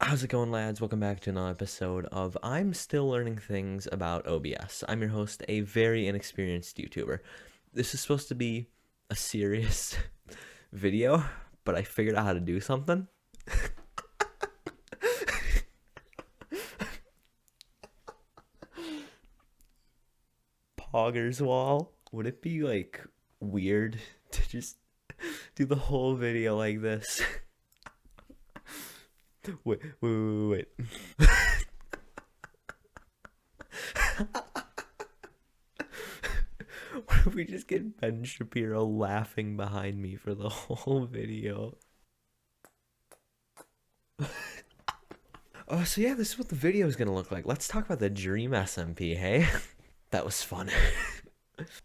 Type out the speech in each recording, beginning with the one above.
How's it going, lads? Welcome back to another episode of I'm Still Learning Things About OBS. I'm your host, a very inexperienced YouTuber. This is supposed to be a serious video, but I figured out how to do something. Poggers wall. Would it be like weird to just do the whole video like this? Wait. What if we just get Ben Shapiro laughing behind me for the whole video? So yeah, this is what the video is gonna look like. Let's talk about the Dream SMP, hey? That was fun.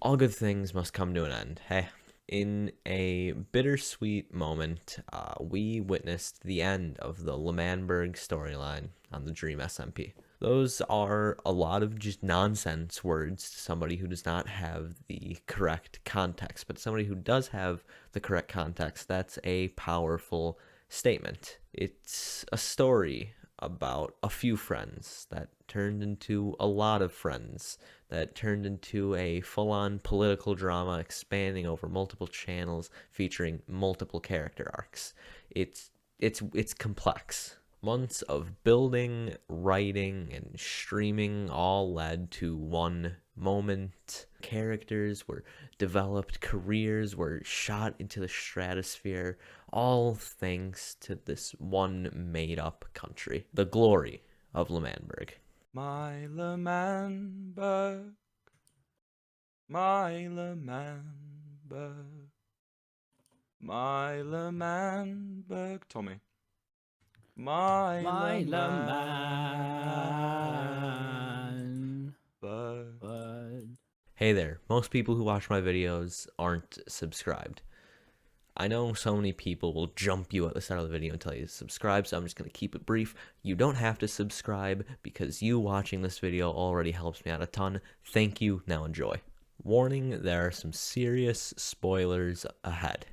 All good things must come to an end, hey? In a bittersweet moment, we witnessed the end of the L'Manberg storyline on the Dream SMP. Those are a lot of just nonsense words to somebody who does not have the correct context, but somebody who does have the correct context, that's a powerful statement. It's a story about a few friends that turned into a lot of friends, that turned into a full-on political drama expanding over multiple channels featuring multiple character arcs. It's complex. Months of building, writing, and streaming all led to one moment. Characters were developed, careers were shot into the stratosphere, all thanks to this one made-up country. The glory of L'Manberg. My L'Manberg, my L'Manberg, my L'Manberg, Tommy. My L'Manberg. Hey there, most people who watch my videos aren't subscribed. I know so many people will jump you at the start of the video and tell you to subscribe, so I'm just going to keep it brief. You don't have to subscribe because you watching this video already helps me out a ton. Thank you, now enjoy. Warning, there are some serious spoilers ahead.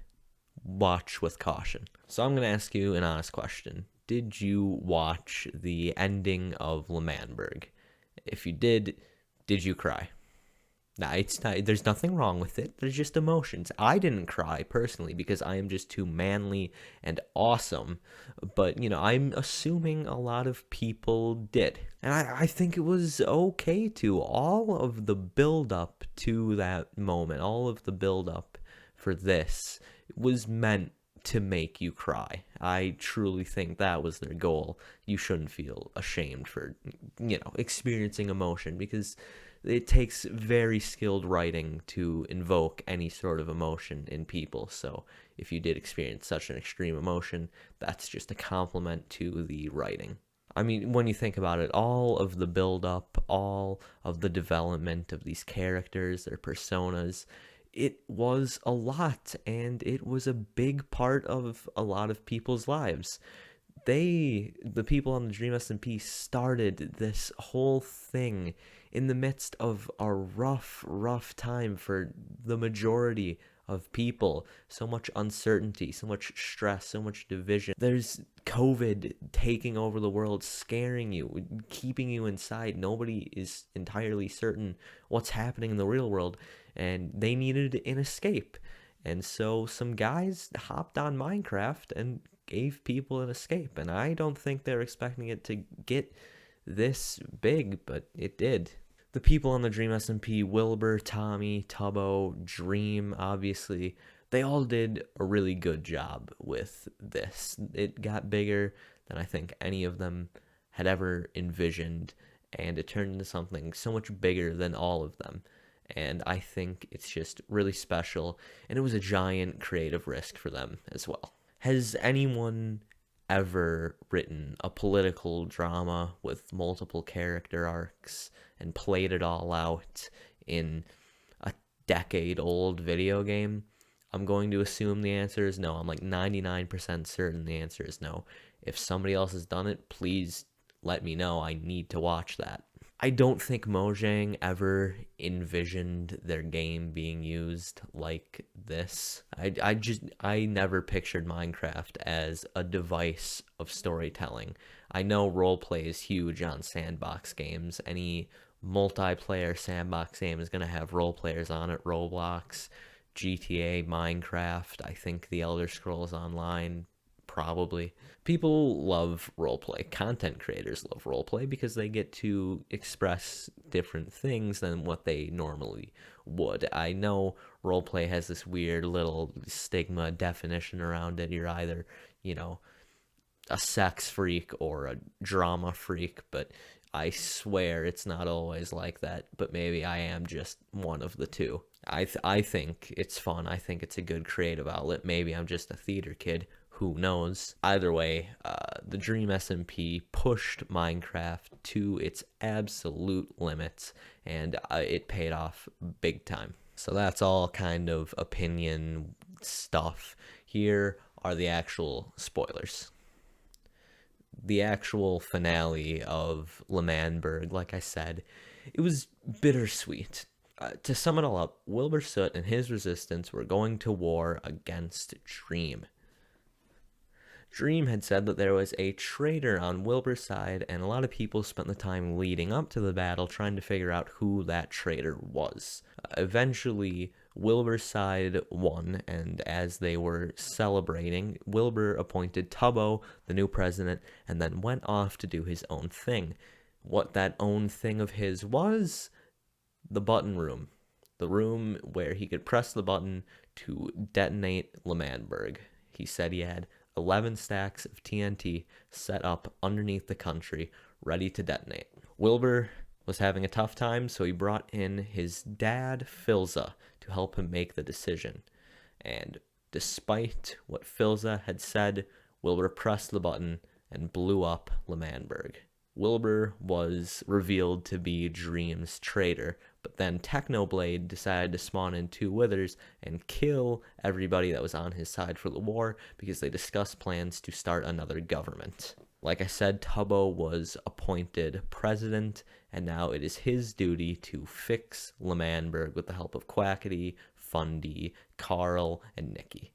Watch with caution. So I'm going to ask you an honest question. Did you watch the ending of L'Manberg? If you did you cry? Nah, it's not, there's nothing wrong with it. There's just emotions. I didn't cry personally because I am just too manly and awesome. But, you know, I'm assuming a lot of people did. And I think it was okay to. All of the build up to that moment, all of the build up for this was meant to make you cry. I truly think that was their goal. You shouldn't feel ashamed for, you know, experiencing emotion because it takes very skilled writing to invoke any sort of emotion in people. So if you did experience such an extreme emotion, that's just a compliment to the writing. I mean, when you think about it, all of the build-up, all of the development of these characters, their personas, it was a lot, and it was a big part of a lot of people's lives. The people on the Dream SMP started this whole thing in the midst of a rough time for the majority of people. So much uncertainty, so much stress, so much division. There's COVID taking over the world, scaring you, keeping you inside. Nobody is entirely certain what's happening in the real world, and they needed an escape. And so some guys hopped on Minecraft and gave people an escape, and I don't think they're expecting it to get this big, but it did. The people on the Dream SMP, Wilbur, Tommy, Tubbo, Dream, obviously, they all did a really good job with this. It got bigger than I think any of them had ever envisioned, and it turned into something so much bigger than all of them. And I think it's just really special, and it was a giant creative risk for them as well. Has anyone ever written a political drama with multiple character arcs and played it all out in a decade-old video game? I'm going to assume the answer is no. I'm like 99% certain the answer is no. If somebody else has done it, please let me know. I need to watch that. I don't think Mojang ever envisioned their game being used like this. I never pictured Minecraft as a device of storytelling. I know roleplay is huge on sandbox games. Any multiplayer sandbox game is going to have role players on it. Roblox, GTA, Minecraft, I think the Elder Scrolls Online, probably. People love roleplay. Content creators love roleplay because they get to express different things than what they normally would. I know roleplay has this weird little stigma definition around it. You're either, you know, a sex freak or a drama freak, but I swear it's not always like that. But maybe I am just one of the two. I think it's fun. I think it's a good creative outlet. Maybe I'm just a theater kid. Who knows? Either way, the Dream SMP pushed Minecraft to its absolute limits, and it paid off big time. So that's all kind of opinion stuff. Here are the actual spoilers. The actual finale of L'Manberg, like I said, it was bittersweet. To sum it all up, Wilbur Soot and his resistance were going to war against Dream. Dream had said that there was a traitor on Wilbur's side, and a lot of people spent the time leading up to the battle trying to figure out who that traitor was. Eventually, Wilbur's side won, and as they were celebrating, Wilbur appointed Tubbo the new president and then went off to do his own thing. What that own thing of his was? The button room. The room where he could press the button to detonate L'Manberg. He said he had 11 stacks of TNT set up underneath the country, ready to detonate. Wilbur was having a tough time, so he brought in his dad, Philza, to help him make the decision. And despite what Philza had said, Wilbur pressed the button and blew up L'Manberg. Wilbur was revealed to be Dream's traitor, but then Technoblade decided to spawn in two withers and kill everybody that was on his side for the war because they discussed plans to start another government. Like I said, Tubbo was appointed president, and now it is his duty to fix L'Manberg with the help of Quackity, Fundy, Carl, and Nikki.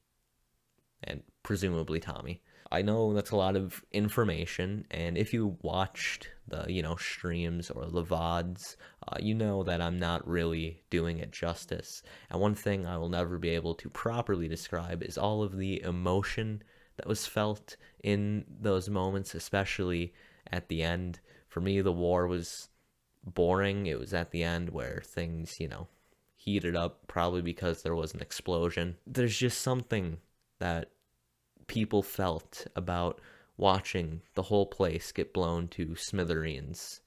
And presumably Tommy. I know that's a lot of information, and if you watched the, streams or the VODs, you know that I'm not really doing it justice. And one thing I will never be able to properly describe is all of the emotion that was felt in those moments, especially at the end. For me, the war was boring. It was at the end where things, heated up, probably because there was an explosion. There's just something that people felt about watching the whole place get blown to smithereens.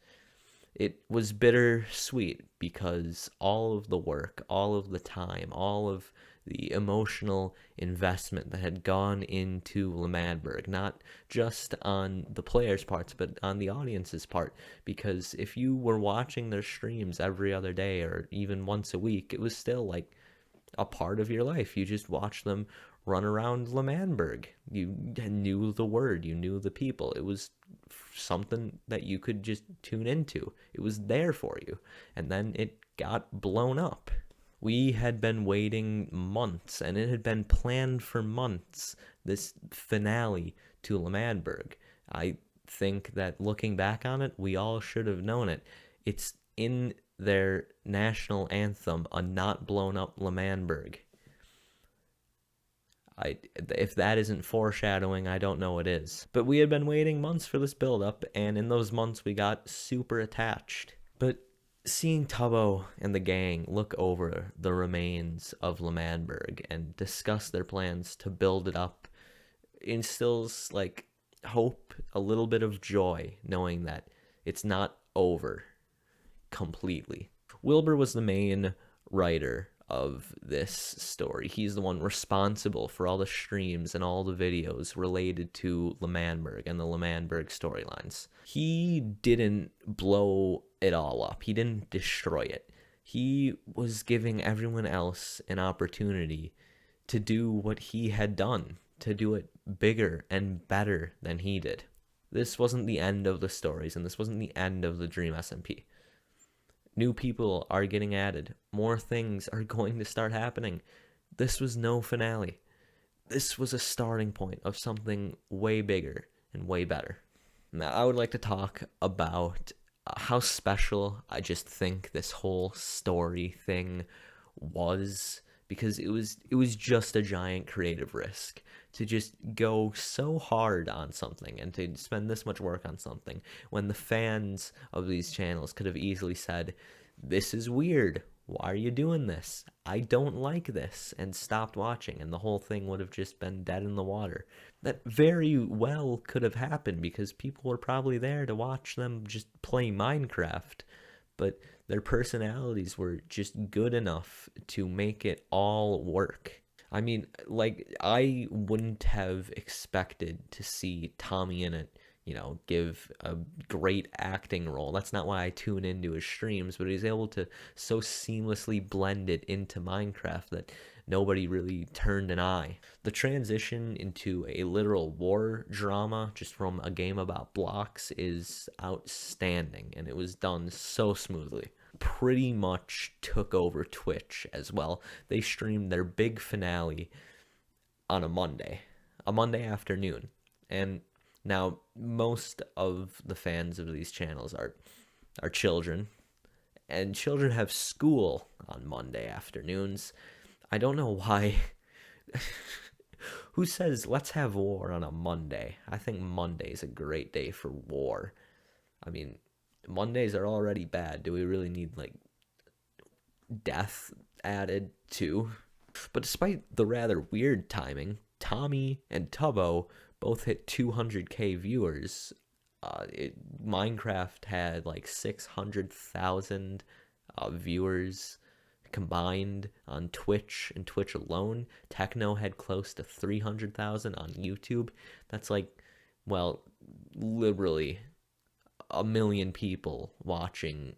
It was bittersweet because all of the work, all of the time, all of the emotional investment that had gone into L'Manberg, not just on the players' parts, but on the audience's part. Because if you were watching their streams every other day or even once a week, it was still like a part of your life. You just watched them run around L'Manberg. You knew the word, you knew the people. It was something that you could just tune into. It was there for you. And then it got blown up. We had been waiting months, and it had been planned for months, this finale to L'Manberg. I think that looking back on it, we all should have known it. It's in their national anthem, a not blown up L'Manberg. If that isn't foreshadowing, I don't know what is. But we had been waiting months for this build-up, and in those months we got super attached. But seeing Tubbo and the gang look over the remains of L'Manberg and discuss their plans to build it up instills, hope, a little bit of joy, knowing that it's not over completely. Wilbur was the main writer of this story. He's the one responsible for all the streams and all the videos related to L'Manberg and the L'Manberg storylines. He didn't blow it all up. He didn't destroy it. He was giving everyone else an opportunity to do what he had done, to do it bigger and better than he did. This wasn't the end of the stories, and this wasn't the end of the Dream SMP. New people are getting added. More things are going to start happening. This was no finale. This was a starting point of something way bigger and way better. Now, I would like to talk about how special I just think this whole story thing was, because it was just a giant creative risk to just go so hard on something and to spend this much work on something when the fans of these channels could have easily said, this is weird, why are you doing this, I don't like this, and stopped watching, and the whole thing would have just been dead in the water. That very well could have happened because people were probably there to watch them just play Minecraft, but their personalities were just good enough to make it all work. I mean, like, I wouldn't have expected to see Tommy in it, give a great acting role. That's not why I tune into his streams, but he's able to so seamlessly blend it into Minecraft that nobody really turned an eye. The transition into a literal war drama just from a game about blocks is outstanding, and it was done so smoothly. Pretty much took over Twitch as well. They streamed their big finale on a Monday afternoon, and now most of the fans of these channels are children, and children have school on Monday afternoons. I don't know why. Who says let's have war on a Monday? I think Monday's a great day for war. I mean, Mondays are already bad. Do we really need, like, death added too? But despite the rather weird timing, Tommy and Tubbo both hit 200k viewers. Minecraft had like 600,000 viewers combined on Twitch, and Twitch alone. Techno had close to 300,000 on YouTube. That's like, well, literally a million people watching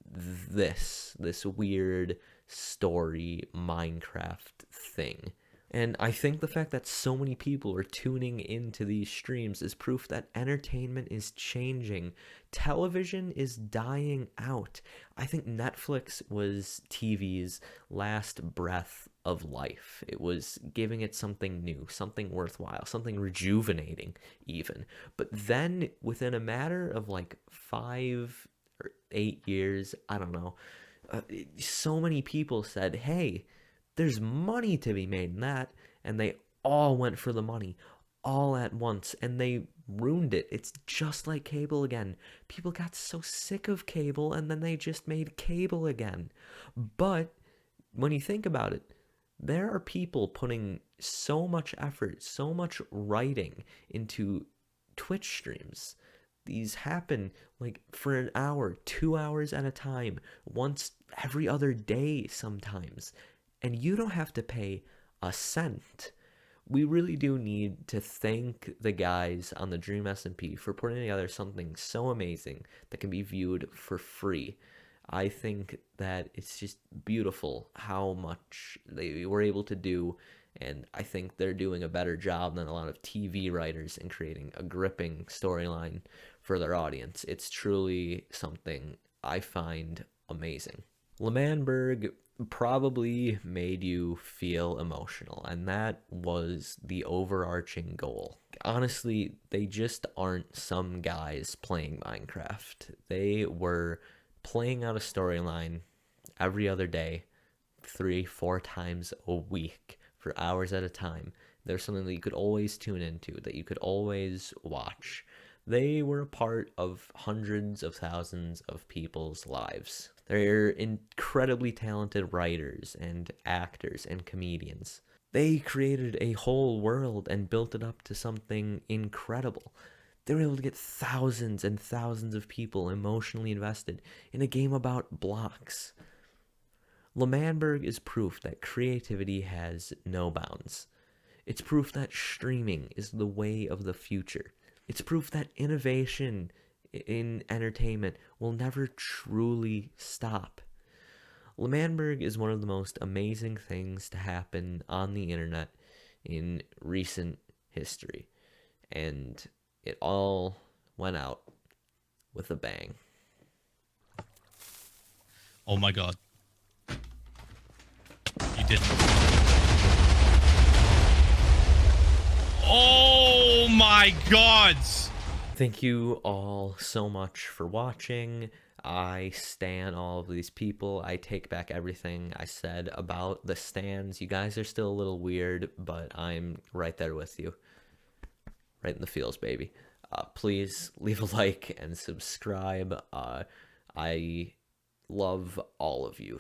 this weird story Minecraft thing. And I think the fact that so many people are tuning into these streams is proof that entertainment is changing. Television is dying out. I think Netflix was TV's last breath of life. It was giving it something new, something worthwhile, something rejuvenating even. But then within a matter of like 5 or 8 years, I don't know, so many people said, hey, there's money to be made in that, and they all went for the money all at once, and they ruined it. It's just like cable again. People got so sick of cable, and then they just made cable again. But when you think about it, there are people putting so much effort, so much writing into Twitch streams. These happen like for an hour, 2 hours at a time, once every other day sometimes. And you don't have to pay a cent. We really do need to thank the guys on the Dream SMP for putting together something so amazing that can be viewed for free. I think that it's just beautiful how much they were able to do, and I think they're doing a better job than a lot of TV writers in creating a gripping storyline for their audience. It's truly something I find amazing. L'Manberg probably made you feel emotional, and that was the overarching goal. Honestly, they just aren't some guys playing Minecraft. They were playing out a storyline every other day, 3-4 times a week for hours at a time. There's something that you could always tune into, that you could always watch. They were a part of hundreds of thousands of people's lives. They're incredibly talented writers and actors and comedians. They created a whole world and built it up to something incredible. They were able to get thousands and thousands of people emotionally invested in a game about blocks. L'Manberg is proof that creativity has no bounds. It's proof that streaming is the way of the future. It's proof that innovation in entertainment will never truly stop. L'Manberg is one of the most amazing things to happen on the internet in recent history, and it all went out with a bang. Oh my god. You didn't. Oh my god! Thank you all so much for watching. I stan all of these people. I take back everything I said about the stans. You guys are still a little weird, but I'm right there with you. Right in the feels, baby. Please leave a like and subscribe. I love all of you.